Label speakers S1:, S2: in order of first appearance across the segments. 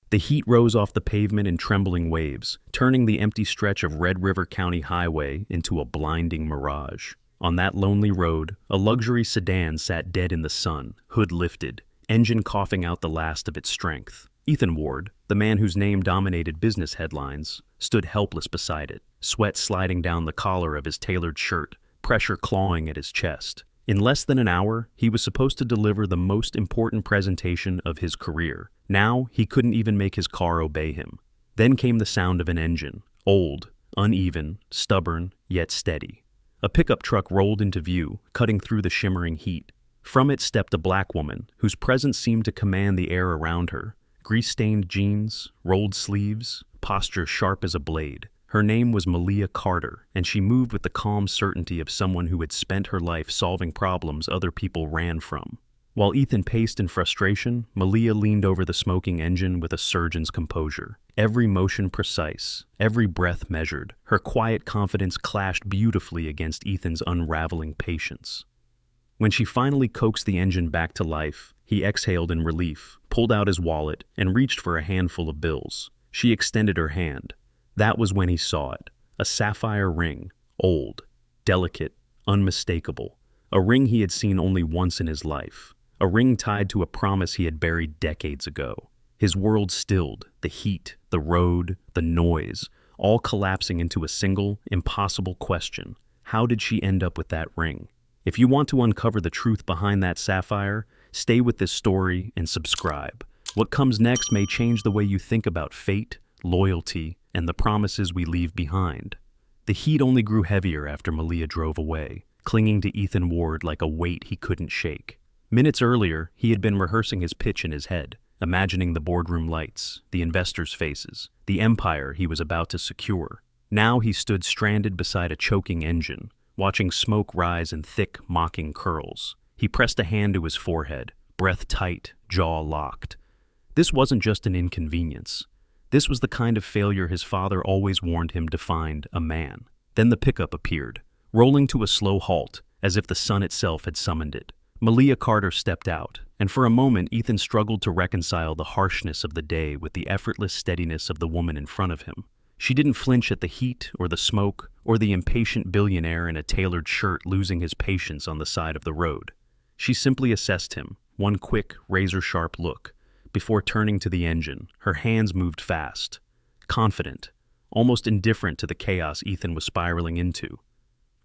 S1: The heat rose off the pavement in trembling waves, turning the empty stretch of Red River County Highway into a blinding mirage. On that lonely road, a luxury sedan sat dead in the sun, hood lifted, engine coughing out the last of its strength. Ethan Ward, the man whose name dominated business headlines, stood helpless beside it, sweat sliding down the collar of his tailored shirt, pressure clawing at his chest. In less than an hour, he was supposed to deliver the most important presentation of his career. Now, he couldn't even make his car obey him. Then came the sound of an engine, old, uneven, stubborn, yet steady. A pickup truck rolled into view, cutting through the shimmering heat. From it stepped a black woman, whose presence seemed to command the air around her. Grease-stained jeans, rolled sleeves, posture sharp as a blade. Her name was Malia Carter, and she moved with the calm certainty of someone who had spent her life solving problems other people ran from. While Ethan paced in frustration, Malia leaned over the smoking engine with a surgeon's composure. Every motion precise, every breath measured. Her quiet confidence clashed beautifully against Ethan's unraveling patience. When she finally coaxed the engine back to life, he exhaled in relief, pulled out his wallet, and reached for a handful of bills. She extended her hand. That was when he saw it. A sapphire ring, old, delicate, unmistakable. A ring he had seen only once in his life. A ring tied to a promise he had buried decades ago. His world stilled, the heat, the road, the noise, all collapsing into a single, impossible question. How did she end up with that ring? If you want to uncover the truth behind that sapphire, stay with this story and subscribe. What comes next may change the way you think about fate, loyalty, and the promises we leave behind. The heat only grew heavier after Malia drove away, clinging to Ethan Ward like a weight he couldn't shake. Minutes earlier, he had been rehearsing his pitch in his head, imagining the boardroom lights, the investors' faces, the empire he was about to secure. Now he stood stranded beside a choking engine, watching smoke rise in thick, mocking curls. He pressed a hand to his forehead, breath tight, jaw locked. This wasn't just an inconvenience. This was the kind of failure his father always warned him defined a man. Then the pickup appeared, rolling to a slow halt, as if the sun itself had summoned it. Malia Carter stepped out, and for a moment Ethan struggled to reconcile the harshness of the day with the effortless steadiness of the woman in front of him. She didn't flinch at the heat or the smoke or the impatient billionaire in a tailored shirt losing his patience on the side of the road. She simply assessed him, one quick, razor-sharp look. Before turning to the engine, her hands moved fast, confident, almost indifferent to the chaos Ethan was spiraling into.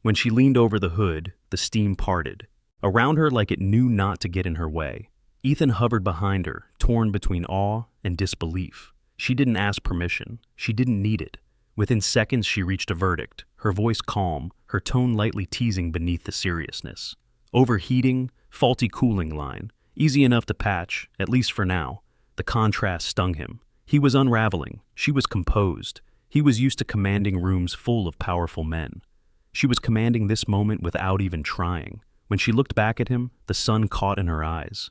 S1: When she leaned over the hood, the steam parted, around her like it knew not to get in her way. Ethan hovered behind her, torn between awe and disbelief. She didn't ask permission. She didn't need it. Within seconds, she reached a verdict, her voice calm, her tone lightly teasing beneath the seriousness. Overheating, faulty cooling line. Easy enough to patch, at least for now. The contrast stung him. He was unraveling. She was composed. He was used to commanding rooms full of powerful men. She was commanding this moment without even trying. When she looked back at him, the sun caught in her eyes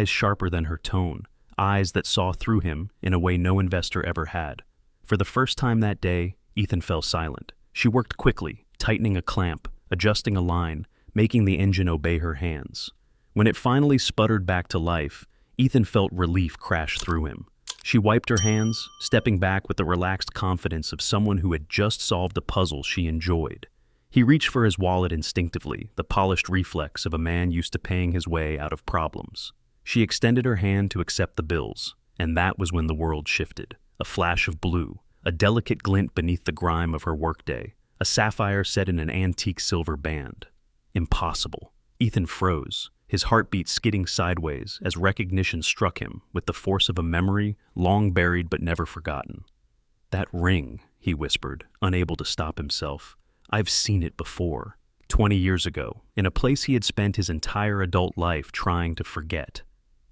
S1: sharper than her tone, eyes that saw through him in a way no investor ever had. For the first time that day, Ethan fell silent. She worked quickly, tightening a clamp, adjusting a line, making the engine obey her hands. When it finally sputtered back to life, Ethan felt relief crash through him. She wiped her hands, stepping back with the relaxed confidence of someone who had just solved a puzzle she enjoyed. He reached for his wallet instinctively, the polished reflex of a man used to paying his way out of problems. She extended her hand to accept the bills, and that was when the world shifted. A flash of blue, a delicate glint beneath the grime of her workday, a sapphire set in an antique silver band. Impossible. Ethan froze, his heartbeat skidding sideways as recognition struck him with the force of a memory long buried but never forgotten. "That ring," he whispered, unable to stop himself. "I've seen it before. 20 years ago, in a place he had spent his entire adult life trying to forget."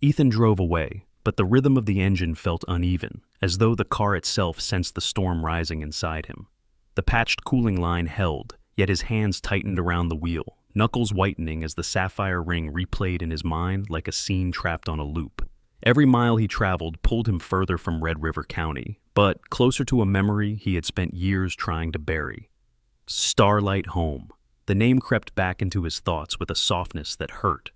S1: Ethan drove away, but the rhythm of the engine felt uneven, as though the car itself sensed the storm rising inside him. The patched cooling line held, yet his hands tightened around the wheel, knuckles whitening as the sapphire ring replayed in his mind like a scene trapped on a loop. Every mile he traveled pulled him further from Red River County, but closer to a memory he had spent years trying to bury. Starlight home. The name crept back into his thoughts with a softness that hurt.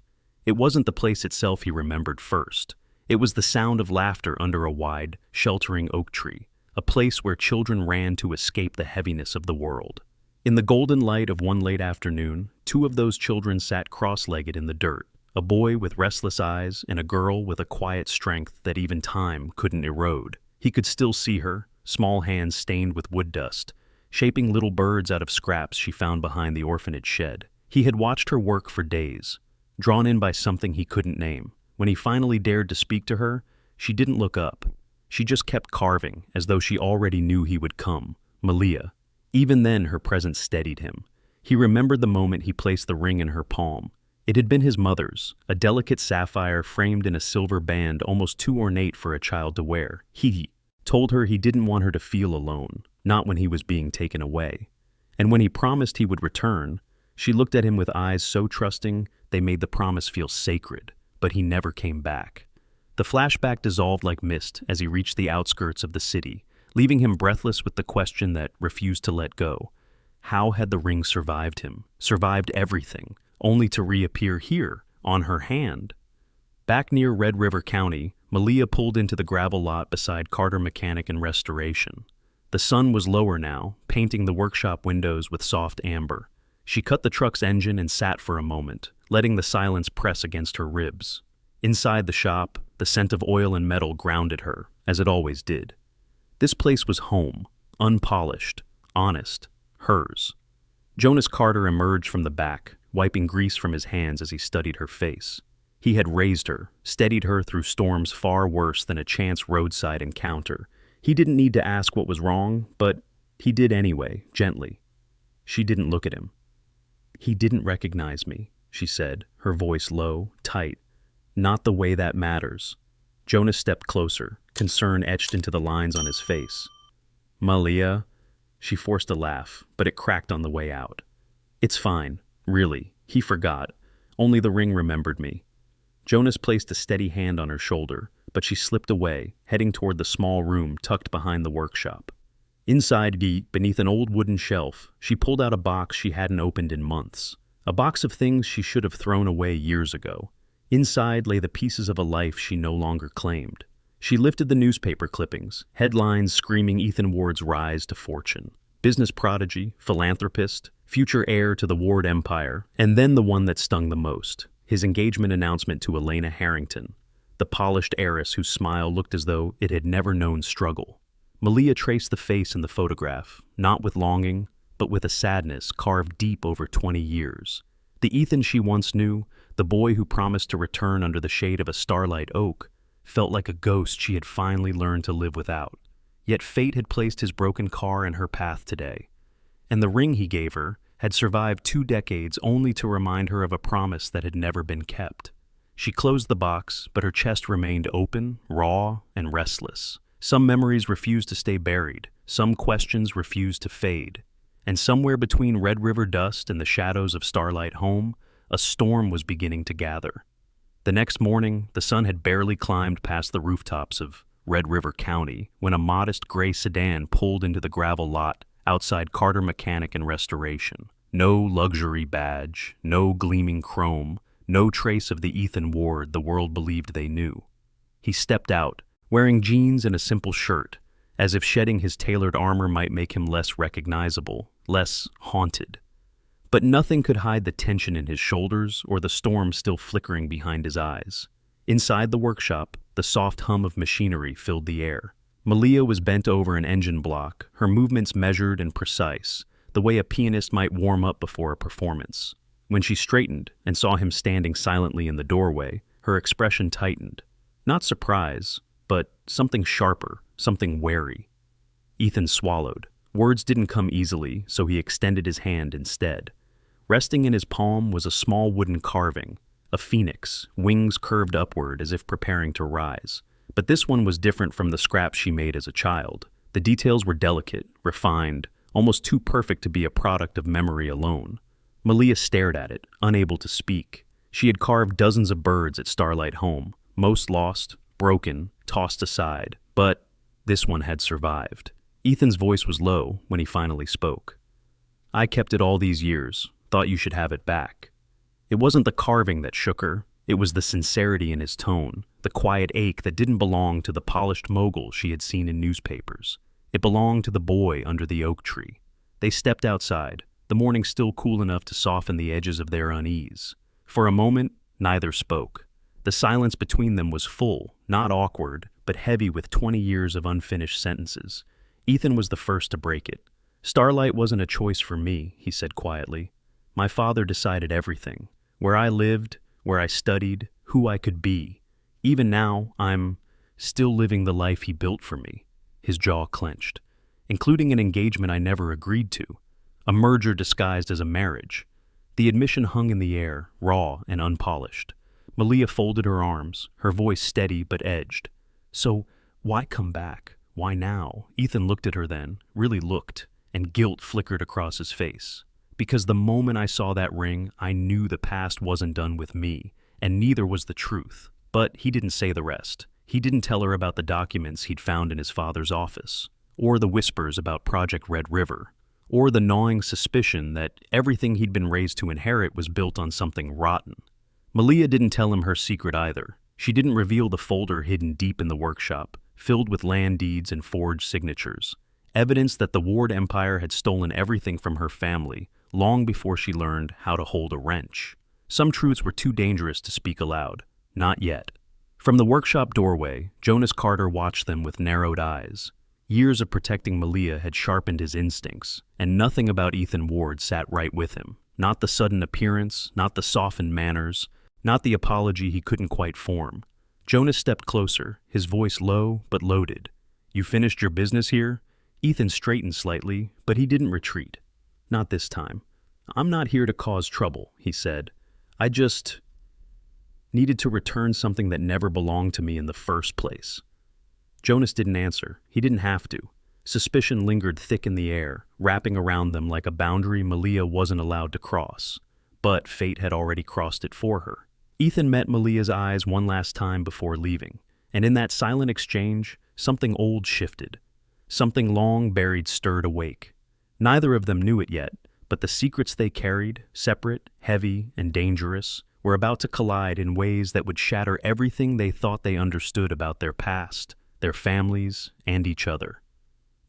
S1: It wasn't the place itself he remembered first. It was the sound of laughter under a wide, sheltering oak tree, a place where children ran to escape the heaviness of the world. In the golden light of one late afternoon, two of those children sat cross-legged in the dirt, a boy with restless eyes and a girl with a quiet strength that even time couldn't erode. He could still see her, small hands stained with wood dust, shaping little birds out of scraps she found behind the orphanage shed. He had watched her work for days, drawn in by something he couldn't name. When he finally dared to speak to her, she didn't look up. She just kept carving, as though she already knew he would come. Malia. Even then, her presence steadied him. He remembered the moment he placed the ring in her palm. It had been his mother's, a delicate sapphire framed in a silver band almost too ornate for a child to wear. He told her he didn't want her to feel alone, not when he was being taken away. And when he promised he would return, she looked at him with eyes so trusting they made the promise feel sacred, but he never came back. The flashback dissolved like mist as he reached the outskirts of the city, leaving him breathless with the question that refused to let go. How had the ring survived him, survived everything, only to reappear here, on her hand? Back near Red River County, Malia pulled into the gravel lot beside Carter Mechanic and Restoration. The sun was lower now, painting the workshop windows with soft amber. She cut the truck's engine and sat for a moment, letting the silence press against her ribs. Inside the shop, the scent of oil and metal grounded her, as it always did. This place was home, unpolished, honest, hers. Jonas Carter emerged from the back, wiping grease from his hands as he studied her face. He had raised her, steadied her through storms far worse than a chance roadside encounter. He didn't need to ask what was wrong, but he did anyway, gently. She didn't look at him. "He didn't recognize me," she said, her voice low, tight. "Not the way that matters." Jonas stepped closer, concern etched into the lines on his face. "Malia?" She forced a laugh, but it cracked on the way out. "It's fine, really. He forgot. Only the ring remembered me." Jonas placed a steady hand on her shoulder, but she slipped away, heading toward the small room tucked behind the workshop. Inside, beneath an old wooden shelf, she pulled out a box she hadn't opened in months. A box of things she should have thrown away years ago. Inside lay the pieces of a life she no longer claimed. She lifted the newspaper clippings, headlines screaming Ethan Ward's rise to fortune. Business prodigy, philanthropist, future heir to the Ward empire, and then the one that stung the most, his engagement announcement to Elena Harrington, the polished heiress whose smile looked as though it had never known struggle. Malia traced the face in the photograph, not with longing, but with a sadness carved deep over 20 years. The Ethan she once knew, the boy who promised to return under the shade of a starlight oak, felt like a ghost she had finally learned to live without. Yet fate had placed his broken car in her path today, and the ring he gave her had survived 2 decades only to remind her of a promise that had never been kept. She closed the box, but her chest remained open, raw, and restless. Some memories refused to stay buried, some questions refused to fade, and somewhere between Red River dust and the shadows of Starlight home, a storm was beginning to gather. The next morning, the sun had barely climbed past the rooftops of Red River County when a modest gray sedan pulled into the gravel lot outside Carter Mechanic and Restoration. No luxury badge, no gleaming chrome, no trace of the Ethan Ward the world believed they knew. He stepped out, wearing jeans and a simple shirt, as if shedding his tailored armor might make him less recognizable, less haunted. But nothing could hide the tension in his shoulders or the storm still flickering behind his eyes. Inside the workshop, the soft hum of machinery filled the air. Malia was bent over an engine block, her movements measured and precise, the way a pianist might warm up before a performance. When she straightened and saw him standing silently in the doorway, her expression tightened. Not surprise, but something sharper, something wary. Ethan swallowed. Words didn't come easily, so he extended his hand instead. Resting in his palm was a small wooden carving, a phoenix, wings curved upward as if preparing to rise. But this one was different from the scraps she made as a child. The details were delicate, refined, almost too perfect to be a product of memory alone. Malia stared at it, unable to speak. She had carved dozens of birds at Starlight home, most lost, broken, tossed aside, but this one had survived. Ethan's voice was low when he finally spoke. "I kept it all these years, thought you should have it back." It wasn't the carving that shook her, It was the sincerity in his tone, the quiet ache that didn't belong to the polished mogul she had seen in newspapers. It belonged to the boy under the oak tree. They stepped outside, the morning still cool enough to soften the edges of their unease. For a moment, neither spoke. The silence between them was full, not awkward, but heavy with 20 years of unfinished sentences. Ethan was the first to break it. "Starlight wasn't a choice for me," he said quietly. "My father decided everything. Where I lived, where I studied, who I could be. Even now, I'm still living the life he built for me." His jaw clenched. "Including an engagement I never agreed to. A merger disguised as a marriage." The admission hung in the air, raw and unpolished. Malia folded her arms, her voice steady but edged. "So, why come back? Why now?" Ethan looked at her then, really looked, and guilt flickered across his face. "Because the moment I saw that ring, I knew the past wasn't done with me, and neither was the truth." But he didn't say the rest. He didn't tell her about the documents he'd found in his father's office, or the whispers about Project Red River, or the gnawing suspicion that everything he'd been raised to inherit was built on something rotten. Malia didn't tell him her secret either. She didn't reveal the folder hidden deep in the workshop, filled with land deeds and forged signatures, evidence that the Ward Empire had stolen everything from her family long before she learned how to hold a wrench. Some truths were too dangerous to speak aloud. Not yet. From the workshop doorway, Jonas Carter watched them with narrowed eyes. Years of protecting Malia had sharpened his instincts, and nothing about Ethan Ward sat right with him. Not the sudden appearance, not the softened manners, not the apology he couldn't quite form. Jonas stepped closer, his voice low but loaded. "You finished your business here?" Ethan straightened slightly, but he didn't retreat. "Not this time. I'm not here to cause trouble," he said. "I just needed to return something that never belonged to me in the first place." Jonas didn't answer. He didn't have to. Suspicion lingered thick in the air, wrapping around them like a boundary Malia wasn't allowed to cross. But fate had already crossed it for her. Ethan met Malia's eyes one last time before leaving, and in that silent exchange, something old shifted. Something long buried stirred awake. Neither of them knew it yet, but the secrets they carried, separate, heavy, and dangerous, were about to collide in ways that would shatter everything they thought they understood about their past, their families, and each other.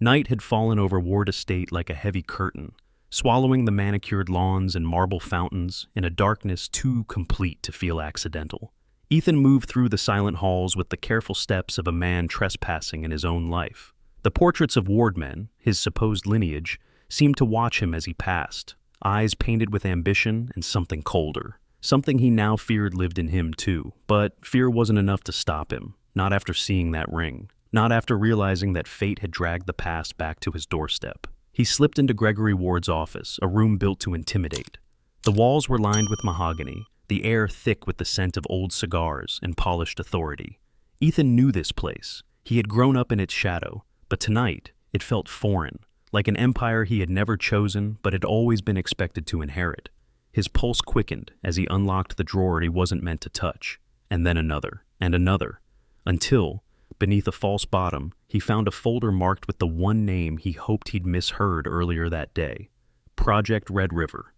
S1: Night had fallen over Ward Estate like a heavy curtain, swallowing the manicured lawns and marble fountains in a darkness too complete to feel accidental. Ethan moved through the silent halls with the careful steps of a man trespassing in his own life. The portraits of Ward men, his supposed lineage, seemed to watch him as he passed, eyes painted with ambition and something colder. Something he now feared lived in him too, but fear wasn't enough to stop him, not after seeing that ring, not after realizing that fate had dragged the past back to his doorstep. He slipped into Gregory Ward's office, a room built to intimidate. The walls were lined with mahogany, the air thick with the scent of old cigars and polished authority. Ethan knew this place. He had grown up in its shadow, but tonight it felt foreign, like an empire he had never chosen but had always been expected to inherit. His pulse quickened as he unlocked the drawer he wasn't meant to touch, and then another, and another, until, beneath a false bottom, he found a folder marked with the one name he hoped he'd misheard earlier that day: Project Red River.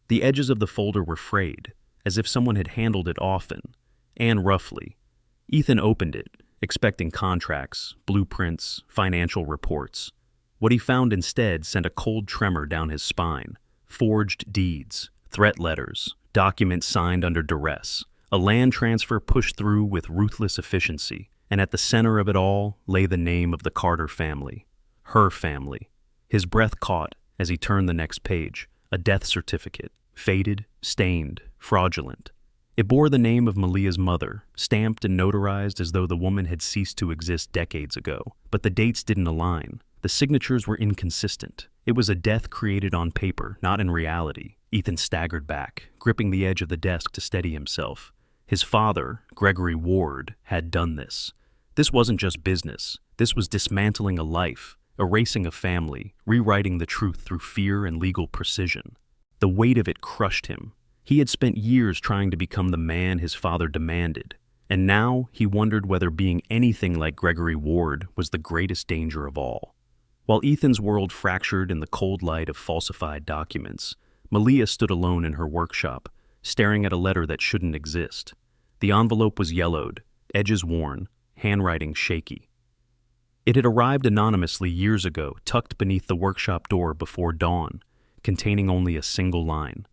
S1: The edges of the folder were frayed, as if someone had handled it often, and roughly. Ethan opened it, expecting contracts, blueprints, financial reports. What he found instead sent a cold tremor down his spine. Forged deeds, threat letters, documents signed under duress, a land transfer pushed through with ruthless efficiency, and at the center of it all lay the name of the Carter family. Her family. His breath caught as he turned the next page, a death certificate, faded, stained, fraudulent. It bore the name of Malia's mother, stamped and notarized as though the woman had ceased to exist decades ago, but the dates didn't align. The signatures were inconsistent. It was a death created on paper, not in reality. Ethan staggered back, gripping the edge of the desk to steady himself. His father, Gregory Ward, had done this. This wasn't just business. This was dismantling a life, erasing a family, rewriting the truth through fear and legal precision. The weight of it crushed him. He had spent years trying to become the man his father demanded, and now he wondered whether being anything like Gregory Ward was the greatest danger of all. While Ethan's world fractured in the cold light of falsified documents, Malia stood alone in her workshop, staring at a letter that shouldn't exist. The envelope was yellowed, edges worn, handwriting shaky. It had arrived anonymously years ago, tucked beneath the workshop door before dawn, containing only a single line.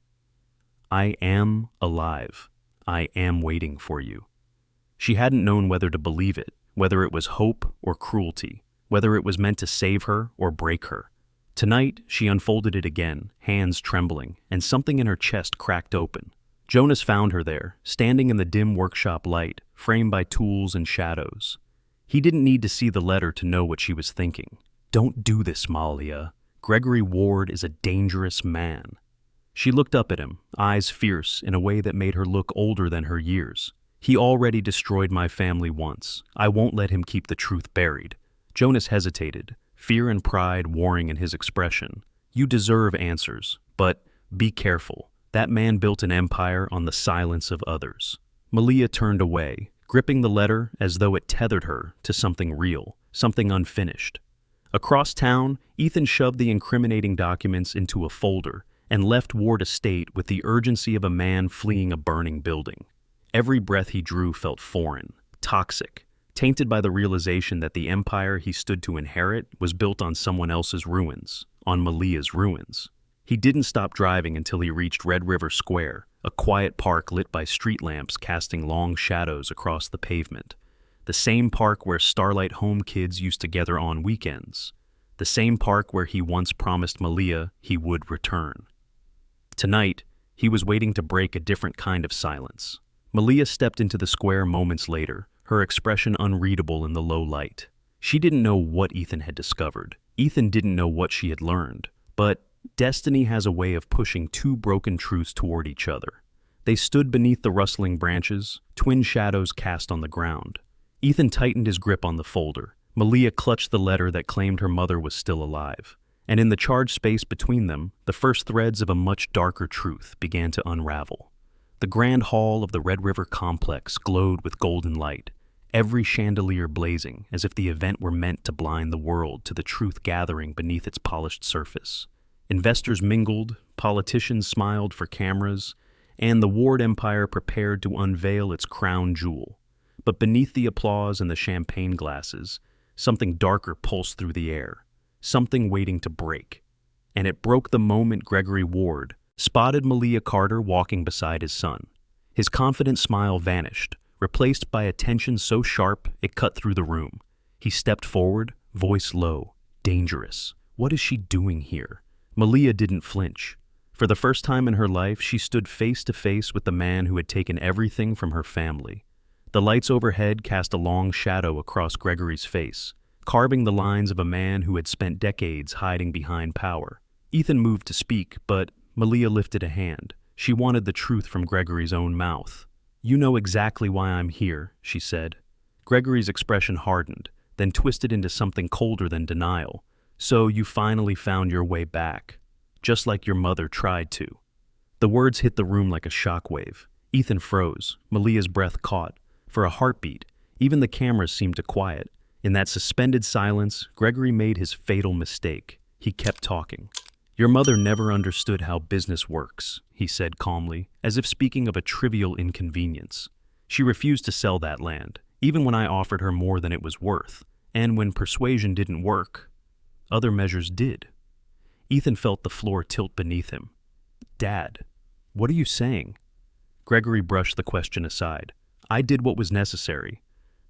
S1: I am alive. I am waiting for you. She hadn't known whether to believe it, whether it was hope or cruelty, whether it was meant to save her or break her. Tonight, she unfolded it again, hands trembling, and something in her chest cracked open. Jonas found her there, standing in the dim workshop light, framed by tools and shadows. He didn't need to see the letter to know what she was thinking. Don't do this, Malia. Gregory Ward is a dangerous man. She looked up at him, eyes fierce in a way that made her look older than her years. He already destroyed my family once. I won't let him keep the truth buried. Jonas hesitated, fear and pride warring in his expression. You deserve answers, but be careful. That man built an empire on the silence of others. Malia turned away, gripping the letter as though it tethered her to something real, something unfinished. Across town, Ethan shoved the incriminating documents into a folder and left Ward Estate with the urgency of a man fleeing a burning building. Every breath he drew felt foreign, toxic, tainted by the realization that the empire he stood to inherit was built on someone else's ruins, on Malia's ruins. He didn't stop driving until he reached Red River Square, a quiet park lit by street lamps casting long shadows across the pavement. The same park where Starlight home kids used to gather on weekends. The same park where he once promised Malia he would return. Tonight, he was waiting to break a different kind of silence. Malia stepped into the square moments later, her expression unreadable in the low light. She didn't know what Ethan had discovered. Ethan didn't know what she had learned. But destiny has a way of pushing two broken truths toward each other. They stood beneath the rustling branches, twin shadows cast on the ground. Ethan tightened his grip on the folder. Malia clutched the letter that claimed her mother was still alive. And in the charged space between them, the first threads of a much darker truth began to unravel. The grand hall of the Red River complex glowed with golden light, every chandelier blazing as if the event were meant to blind the world to the truth gathering beneath its polished surface. Investors mingled, politicians smiled for cameras, and the Ward Empire prepared to unveil its crown jewel. But beneath the applause and the champagne glasses, something darker pulsed through the air, something waiting to break. And it broke the moment Gregory Ward spotted Malia Carter walking beside his son. His confident smile vanished, replaced by a tension so sharp it cut through the room. He stepped forward, voice low, dangerous. What is she doing here? Malia didn't flinch. For the first time in her life, she stood face to face with the man who had taken everything from her family. The lights overhead cast a long shadow across Gregory's face, carving the lines of a man who had spent decades hiding behind power. Ethan moved to speak, but Malia lifted a hand. She wanted the truth from Gregory's own mouth. You know exactly why I'm here, she said. Gregory's expression hardened, then twisted into something colder than denial. So you finally found your way back, just like your mother tried to. The words hit the room like a shockwave. Ethan froze. Malia's breath caught. For a heartbeat, even the cameras seemed to quiet. In that suspended silence, Gregory made his fatal mistake. He kept talking. Your mother never understood how business works, he said calmly, as if speaking of a trivial inconvenience. She refused to sell that land, even when I offered her more than it was worth. And when persuasion didn't work, other measures did. Ethan felt the floor tilt beneath him. Dad, what are you saying? Gregory brushed the question aside. I did what was necessary.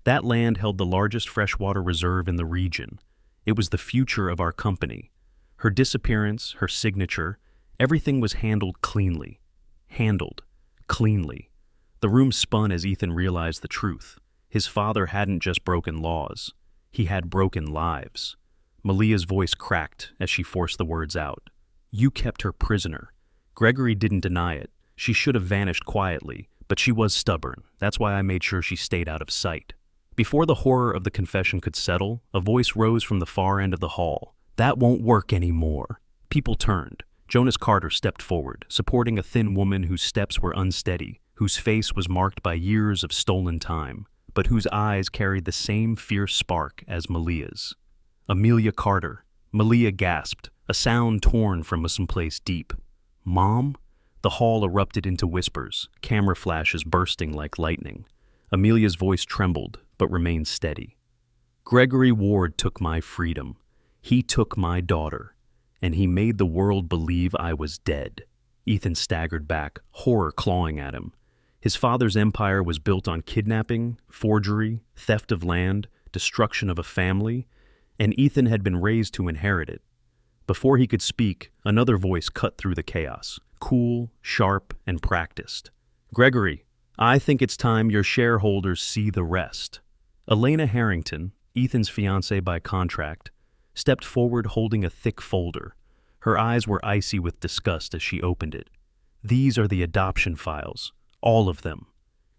S1: That land held the largest freshwater reserve in the region. It was the future of our company. Her disappearance, her signature, everything was handled cleanly. Handled. Cleanly. The room spun as Ethan realized the truth. His father hadn't just broken laws. He had broken lives. Malia's voice cracked as she forced the words out. You kept her prisoner. Gregory didn't deny it. She should have vanished quietly, but she was stubborn. That's why I made sure she stayed out of sight. Before the horror of the confession could settle, a voice rose from the far end of the hall. That won't work anymore. People turned. Jonas Carter stepped forward, supporting a thin woman whose steps were unsteady, whose face was marked by years of stolen time, but whose eyes carried the same fierce spark as Malia's. Amelia Carter. Malia gasped, a sound torn from someplace deep. Mom? The hall erupted into whispers, camera flashes bursting like lightning. Amelia's voice trembled, but remained steady. Gregory Ward took my freedom. He took my daughter. And he made the world believe I was dead. Ethan staggered back, horror clawing at him. His father's empire was built on kidnapping, forgery, theft of land, destruction of a family, and Ethan had been raised to inherit it. Before he could speak, another voice cut through the chaos, cool, sharp, and practiced. Gregory, I think it's time your shareholders see the rest. Elena Harrington, Ethan's fiancée by contract, stepped forward holding a thick folder. Her eyes were icy with disgust as she opened it. These are the adoption files. All of them.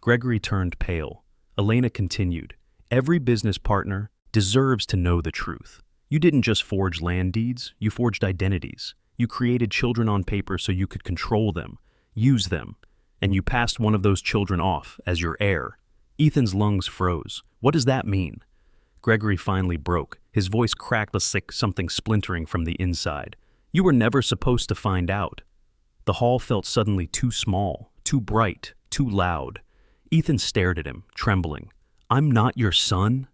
S1: Gregory turned pale. Elena continued, every business partner deserves to know the truth. You didn't just forge land deeds, you forged identities. You created children on paper so you could control them, use them, and you passed one of those children off as your heir. Ethan's lungs froze. What does that mean? Gregory finally broke. His voice cracked like something splintering from the inside. You were never supposed to find out. The hall felt suddenly too small, too bright, too loud. Ethan stared at him, trembling. I'm not your son?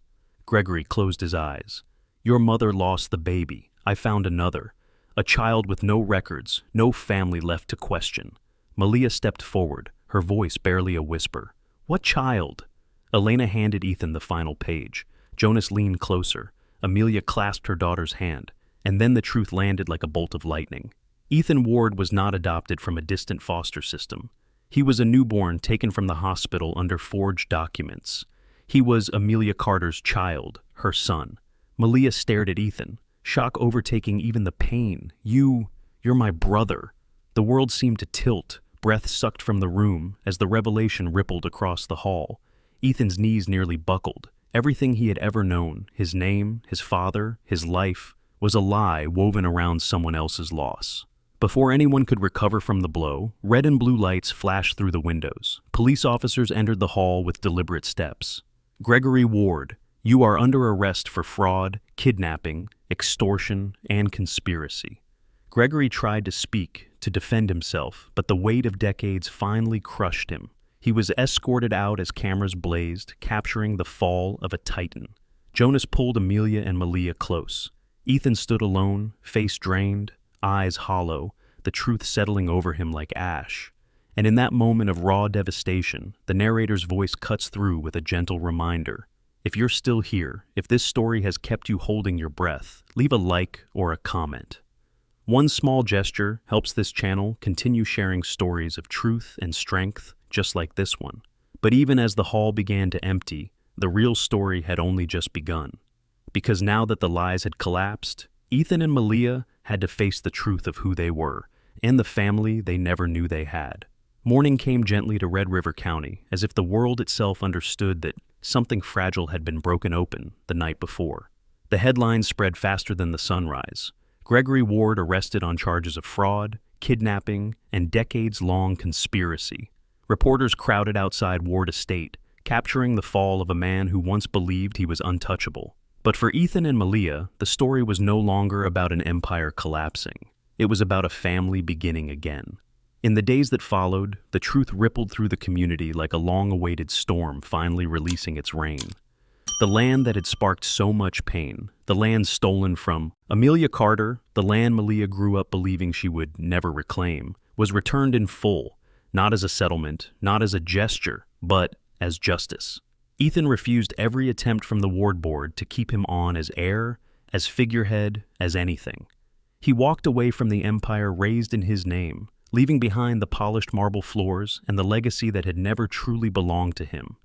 S1: Gregory closed his eyes. Your mother lost the baby. I found another. A child with no records, no family left to question. Malia stepped forward, her voice barely a whisper. What child? Elena handed Ethan the final page. Jonas leaned closer. Amelia clasped her daughter's hand, and then the truth landed like a bolt of lightning. Ethan Ward was not adopted from a distant foster system. He was a newborn taken from the hospital under forged documents. He was Amelia Carter's child, her son. Malia stared at Ethan, shock overtaking even the pain. You're my brother. The world seemed to tilt, breath sucked from the room as the revelation rippled across the hall. Ethan's knees nearly buckled. Everything he had ever known, his name, his father, his life, was a lie woven around someone else's loss. Before anyone could recover from the blow, red and blue lights flashed through the windows. Police officers entered the hall with deliberate steps. Gregory Ward, you are under arrest for fraud, kidnapping, extortion, and conspiracy. Gregory tried to speak, to defend himself, but the weight of decades finally crushed him. He was escorted out as cameras blazed, capturing the fall of a titan. Jonas pulled Amelia and Malia close. Ethan stood alone, face drained, eyes hollow, the truth settling over him like ash. And in that moment of raw devastation, the narrator's voice cuts through with a gentle reminder. If you're still here, if this story has kept you holding your breath, leave a like or a comment. One small gesture helps this channel continue sharing stories of truth and strength, just like this one. But even as the hall began to empty, the real story had only just begun. Because now that the lies had collapsed, Ethan and Malia had to face the truth of who they were, and the family they never knew they had. Morning came gently to Red River County, as if the world itself understood that something fragile had been broken open the night before. The headlines spread faster than the sunrise. Gregory Ward arrested on charges of fraud, kidnapping, and decades-long conspiracy. Reporters crowded outside Ward Estate, capturing the fall of a man who once believed he was untouchable. But for Ethan and Malia, the story was no longer about an empire collapsing. It was about a family beginning again. In the days that followed, the truth rippled through the community like a long-awaited storm finally releasing its rain. The land that had sparked so much pain, the land stolen from Amelia Carter, the land Malia grew up believing she would never reclaim, was returned in full, not as a settlement, not as a gesture, but as justice. Ethan refused every attempt from the ward board to keep him on as heir, as figurehead, as anything. He walked away from the empire raised in his name, leaving behind the polished marble floors and the legacy that had never truly belonged to him.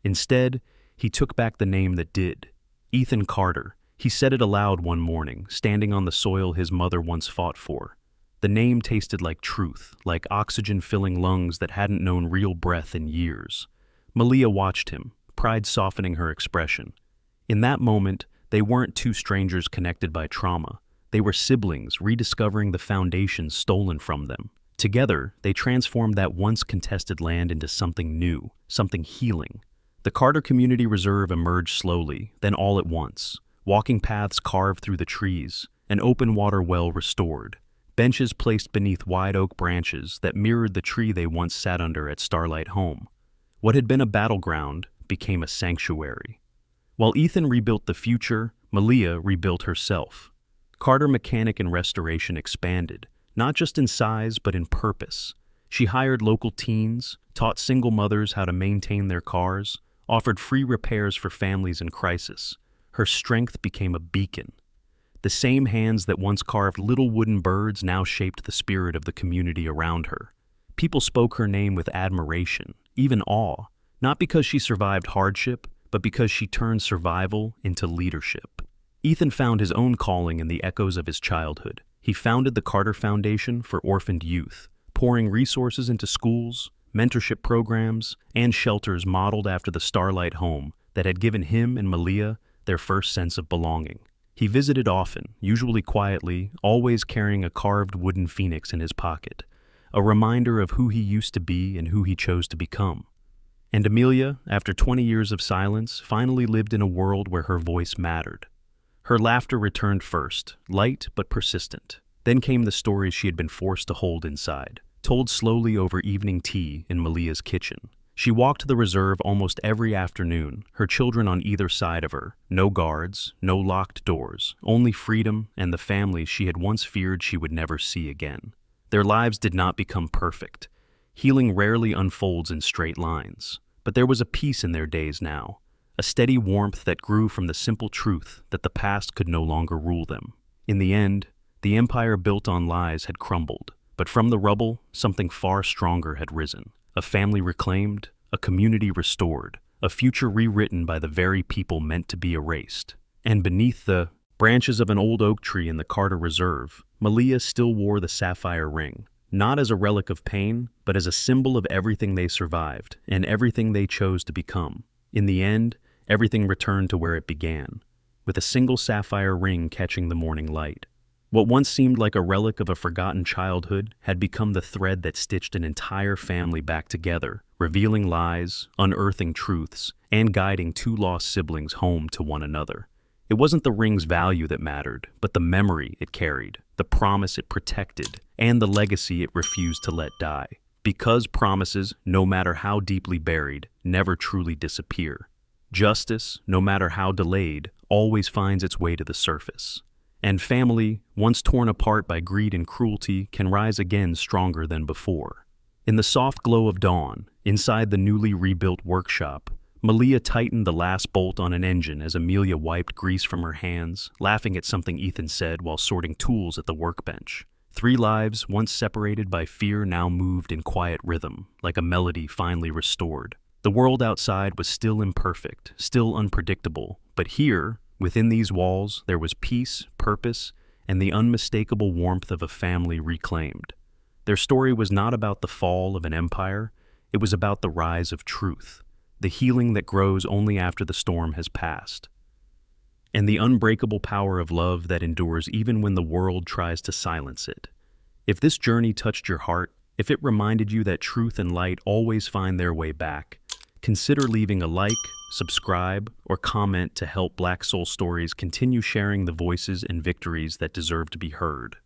S1: Instead, he took back the name that did. Ethan Carter. He said it aloud one morning, standing on the soil his mother once fought for. The name tasted like truth, like oxygen-filling lungs that hadn't known real breath in years. Malia watched him, pride softening her expression. In that moment, they weren't two strangers connected by trauma. They were siblings rediscovering the foundations stolen from them. Together, they transformed that once contested land into something new, something healing. The Carter Community Reserve emerged slowly, then all at once. Walking paths carved through the trees, an open water well restored. benches placed beneath wide oak branches that mirrored the tree they once sat under at Starlight home. What had been a battleground became a sanctuary. While Ethan rebuilt the future, Malia rebuilt herself. Carter Mechanic and Restoration expanded, not just in size but in purpose. She hired local teens, taught single mothers how to maintain their cars, offered free repairs for families in crisis. Her strength became a beacon. The same hands that once carved little wooden birds now shaped the spirit of the community around her. People spoke her name with admiration, even awe, not because she survived hardship, but because she turned survival into leadership. Ethan found his own calling in the echoes of his childhood. He founded the Carter Foundation for orphaned youth, pouring resources into schools, mentorship programs, and shelters modeled after the Starlight home that had given him and Malia their first sense of belonging. He visited often, usually quietly, always carrying a carved wooden phoenix in his pocket, a reminder of who he used to be and who he chose to become. And Amelia, after 20 years of silence, finally lived in a world where her voice mattered. Her laughter returned first, light but persistent. Then came the stories she had been forced to hold inside, told slowly over evening tea in Malia's kitchen. She walked the reserve almost every afternoon, her children on either side of her. No guards, no locked doors, only freedom and the family she had once feared she would never see again. Their lives did not become perfect. Healing rarely unfolds in straight lines, but there was a peace in their days now, a steady warmth that grew from the simple truth that the past could no longer rule them. In the end, the empire built on lies had crumbled, but from the rubble, something far stronger had risen. A family reclaimed, a community restored, a future rewritten by the very people meant to be erased. And beneath the branches of an old oak tree in the Carter Reserve, Malia still wore the sapphire ring, not as a relic of pain, but as a symbol of everything they survived and everything they chose to become. In the end, everything returned to where it began, with a single sapphire ring catching the morning light. What once seemed like a relic of a forgotten childhood had become the thread that stitched an entire family back together, revealing lies, unearthing truths, and guiding two lost siblings home to one another. It wasn't the ring's value that mattered, but the memory it carried, the promise it protected, and the legacy it refused to let die. Because promises, no matter how deeply buried, never truly disappear. Justice, no matter how delayed, always finds its way to the surface. And family, once torn apart by greed and cruelty, can rise again stronger than before. In the soft glow of dawn, inside the newly rebuilt workshop, Malia tightened the last bolt on an engine as Amelia wiped grease from her hands, laughing at something Ethan said while sorting tools at the workbench. 3 lives, once separated by fear, now moved in quiet rhythm, like a melody finally restored. The world outside was still imperfect, still unpredictable, but here, within these walls, there was peace, purpose, and the unmistakable warmth of a family reclaimed. Their story was not about the fall of an empire, it was about the rise of truth, the healing that grows only after the storm has passed, and the unbreakable power of love that endures even when the world tries to silence it. If this journey touched your heart, if it reminded you that truth and light always find their way back, consider leaving a like, subscribe, or comment to help Black Soul Stories continue sharing the voices and victories that deserve to be heard.